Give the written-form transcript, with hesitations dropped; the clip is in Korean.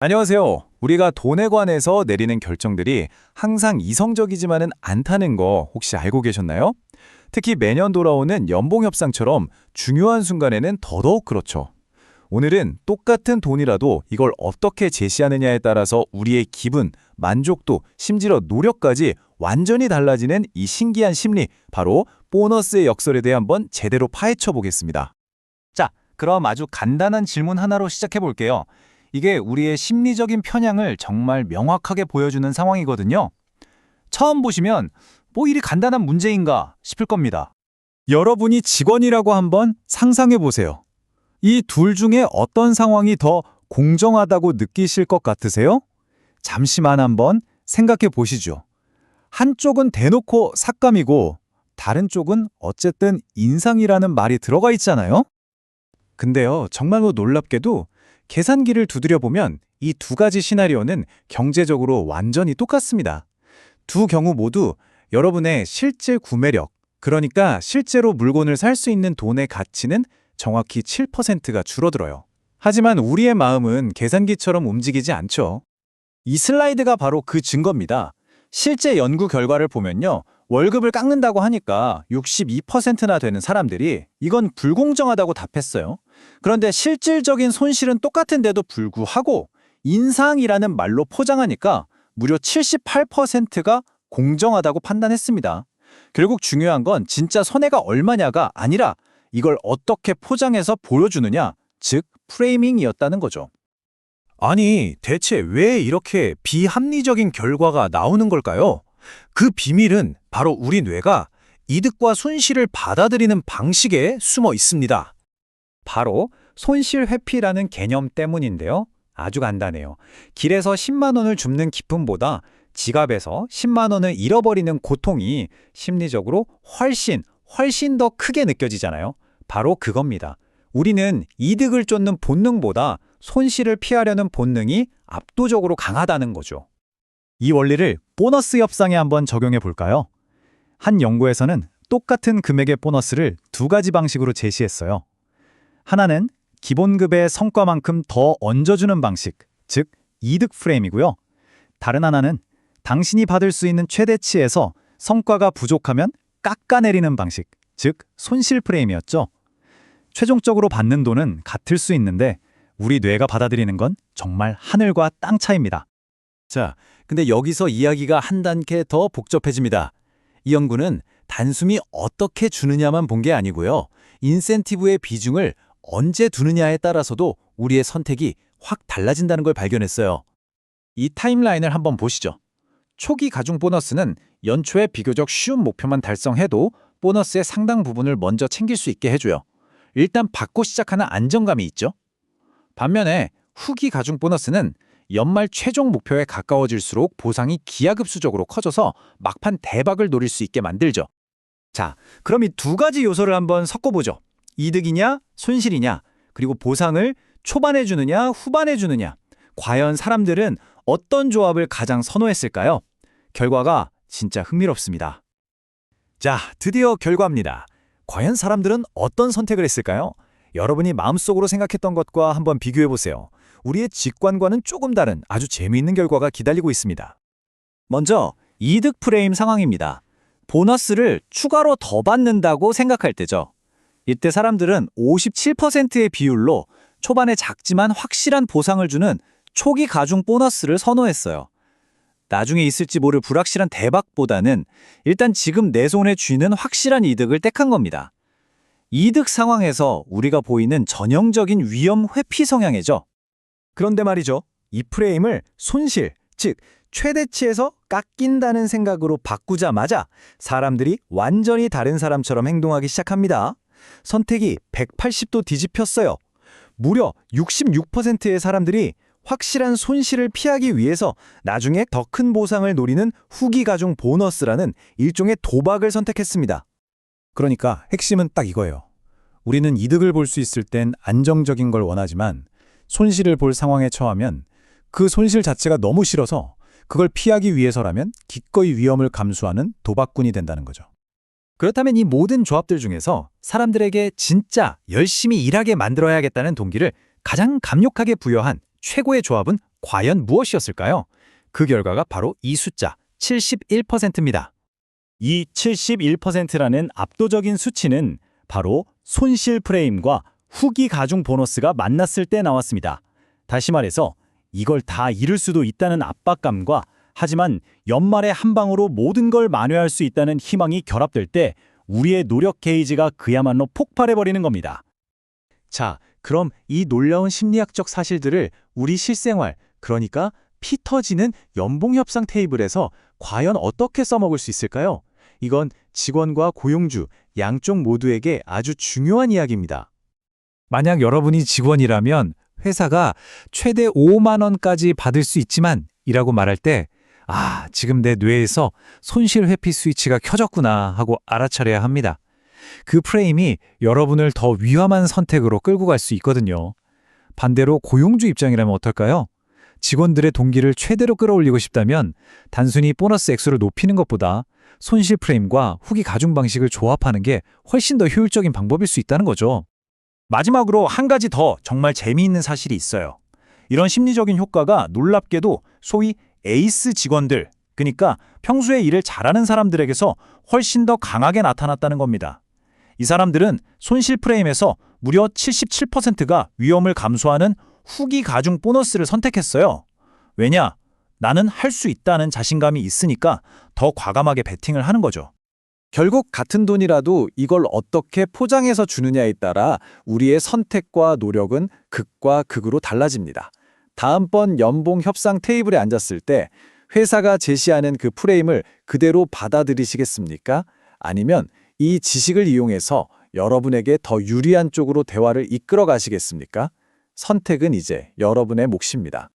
안녕하세요. 우리가 돈에 관해서 내리는 결정들이 항상 이성적이지만은 않다는 거 혹시 알고 계셨나요? 특히 매년 돌아오는 연봉 협상처럼 중요한 순간에는 더더욱 그렇죠. 오늘은 똑같은 돈이라도 이걸 어떻게 제시하느냐에 따라서 우리의 기분, 만족도, 심지어 노력까지 완전히 달라지는 이 신기한 심리, 바로 보너스의 역설에 대해 한번 제대로 파헤쳐 보겠습니다. 자, 그럼 아주 간단한 질문 하나로 시작해 볼게요. 이게 우리의 심리적인 편향을 정말 명확하게 보여주는 상황이거든요. 처음 보시면 뭐 일이 간단한 문제인가 싶을 겁니다. 여러분이 직원이라고 한번 상상해 보세요. 이 둘 중에 어떤 상황이 더 공정하다고 느끼실 것 같으세요? 잠시만 한번 생각해 보시죠. 한쪽은 대놓고 삭감이고 다른 쪽은 어쨌든 인상이라는 말이 들어가 있잖아요. 근데요, 정말로 놀랍게도 계산기를 두드려 보면 이 두 가지 시나리오는 경제적으로 완전히 똑같습니다. 두 경우 모두 여러분의 실제 구매력, 그러니까 실제로 물건을 살 수 있는 돈의 가치는 정확히 7%가 줄어들어요. 하지만 우리의 마음은 계산기처럼 움직이지 않죠. 이 슬라이드가 바로 그 증거입니다. 실제 연구 결과를 보면요, 월급을 깎는다고 하니까 62%나 되는 사람들이 이건 불공정하다고 답했어요. 그런데 실질적인 손실은 똑같은데도 불구하고 인상이라는 말로 포장하니까 무려 78%가 공정하다고 판단했습니다. 결국 중요한 건 진짜 손해가 얼마냐가 아니라 이걸 어떻게 포장해서 보여주느냐, 즉 프레이밍이었다는 거죠. 아니, 대체 왜 이렇게 비합리적인 결과가 나오는 걸까요? 그 비밀은 바로 우리 뇌가 이득과 손실을 받아들이는 방식에 숨어 있습니다. 바로 손실 회피라는 개념 때문인데요. 아주 간단해요. 길에서 10만 원을 줍는 기쁨보다 지갑에서 10만 원을 잃어버리는 고통이 심리적으로 훨씬 더 크게 느껴지잖아요. 바로 그겁니다. 우리는 이득을 쫓는 본능보다 손실을 피하려는 본능이 압도적으로 강하다는 거죠. 이 원리를 보너스 협상에 한번 적용해 볼까요? 한 연구에서는 똑같은 금액의 보너스를 두 가지 방식으로 제시했어요. 하나는 기본급의 성과만큼 더 얹어주는 방식, 즉 이득 프레임이고요. 다른 하나는 당신이 받을 수 있는 최대치에서 성과가 부족하면 깎아내리는 방식, 즉 손실 프레임이었죠. 최종적으로 받는 돈은 같을 수 있는데 우리 뇌가 받아들이는 건 정말 하늘과 땅 차이입니다. 자, 근데 여기서 이야기가 한 단계 더 복잡해집니다. 이 연구는 단순히 어떻게 주느냐만 본 게 아니고요. 인센티브의 비중을 언제 두느냐에 따라서도 우리의 선택이 확 달라진다는 걸 발견했어요. 이 타임라인을 한번 보시죠. 초기 가중 보너스는 연초에 비교적 쉬운 목표만 달성해도 보너스의 상당 부분을 먼저 챙길 수 있게 해줘요. 일단 받고 시작하는 안정감이 있죠. 반면에 후기 가중 보너스는 연말 최종 목표에 가까워질수록 보상이 기하급수적으로 커져서 막판 대박을 노릴 수 있게 만들죠. 자, 그럼 이 두 가지 요소를 한번 섞어보죠. 이득이냐, 손실이냐, 그리고 보상을 초반에 주느냐, 후반에 주느냐. 과연 사람들은 어떤 조합을 가장 선호했을까요? 결과가 진짜 흥미롭습니다. 자, 드디어 결과입니다. 과연 사람들은 어떤 선택을 했을까요? 여러분이 마음속으로 생각했던 것과 한번 비교해보세요. 우리의 직관과는 조금 다른 아주 재미있는 결과가 기다리고 있습니다. 먼저 이득 프레임 상황입니다. 보너스를 추가로 더 받는다고 생각할 때죠. 이때 사람들은 57%의 비율로 초반에 작지만 확실한 보상을 주는 초기 가중 보너스를 선호했어요. 나중에 있을지 모를 불확실한 대박보다는 일단 지금 내 손에 쥐는 확실한 이득을 택한 겁니다. 이득 상황에서 우리가 보이는 전형적인 위험 회피 성향이죠. 그런데 말이죠. 이 프레임을 손실, 즉 최대치에서 깎인다는 생각으로 바꾸자마자 사람들이 완전히 다른 사람처럼 행동하기 시작합니다. 선택이 180도 뒤집혔어요. 무려 66%의 사람들이 확실한 손실을 피하기 위해서 나중에 더 큰 보상을 노리는 후기 가중 보너스라는 일종의 도박을 선택했습니다. 그러니까 핵심은 딱 이거예요. 우리는 이득을 볼 수 있을 땐 안정적인 걸 원하지만 손실을 볼 상황에 처하면 그 손실 자체가 너무 싫어서 그걸 피하기 위해서라면 기꺼이 위험을 감수하는 도박꾼이 된다는 거죠. 그렇다면 이 모든 조합들 중에서 사람들에게 진짜 열심히 일하게 만들어야겠다는 동기를 가장 강력하게 부여한 최고의 조합은 과연 무엇이었을까요? 그 결과가 바로 이 숫자 71%입니다. 이 71%라는 압도적인 수치는 바로 손실 프레임과 후기 가중 보너스가 만났을 때 나왔습니다. 다시 말해서 이걸 다 잃을 수도 있다는 압박감과 하지만 연말에 한 방으로 모든 걸 만회할 수 있다는 희망이 결합될 때 우리의 노력 게이지가 그야말로 폭발해버리는 겁니다. 자, 그럼 이 놀라운 심리학적 사실들을 우리 실생활, 그러니까 피 터지는 연봉협상 테이블에서 과연 어떻게 써먹을 수 있을까요? 이건 직원과 고용주, 양쪽 모두에게 아주 중요한 이야기입니다. 만약 여러분이 직원이라면 회사가 최대 5만 원까지 받을 수 있지만 이라고 말할 때 지금 내 뇌에서 손실 회피 스위치가 켜졌구나 하고 알아차려야 합니다. 그 프레임이 여러분을 더 위험한 선택으로 끌고 갈 수 있거든요. 반대로 고용주 입장이라면 어떨까요? 직원들의 동기를 최대로 끌어올리고 싶다면 단순히 보너스 액수를 높이는 것보다 손실 프레임과 후기 가중 방식을 조합하는 게 훨씬 더 효율적인 방법일 수 있다는 거죠. 마지막으로 한 가지 더 정말 재미있는 사실이 있어요. 이런 심리적인 효과가 놀랍게도 소위 에이스 직원들, 그러니까 평소에 일을 잘하는 사람들에게서 훨씬 더 강하게 나타났다는 겁니다. 이 사람들은 손실 프레임에서 무려 77%가 위험을 감수하는 후기 가중 보너스를 선택했어요. 왜냐? 나는 할 수 있다는 자신감이 있으니까 더 과감하게 베팅을 하는 거죠. 결국 같은 돈이라도 이걸 어떻게 포장해서 주느냐에 따라 우리의 선택과 노력은 극과 극으로 달라집니다. 다음번 연봉 협상 테이블에 앉았을 때 회사가 제시하는 그 프레임을 그대로 받아들이시겠습니까? 아니면 이 지식을 이용해서 여러분에게 더 유리한 쪽으로 대화를 이끌어 가시겠습니까? 선택은 이제 여러분의 몫입니다.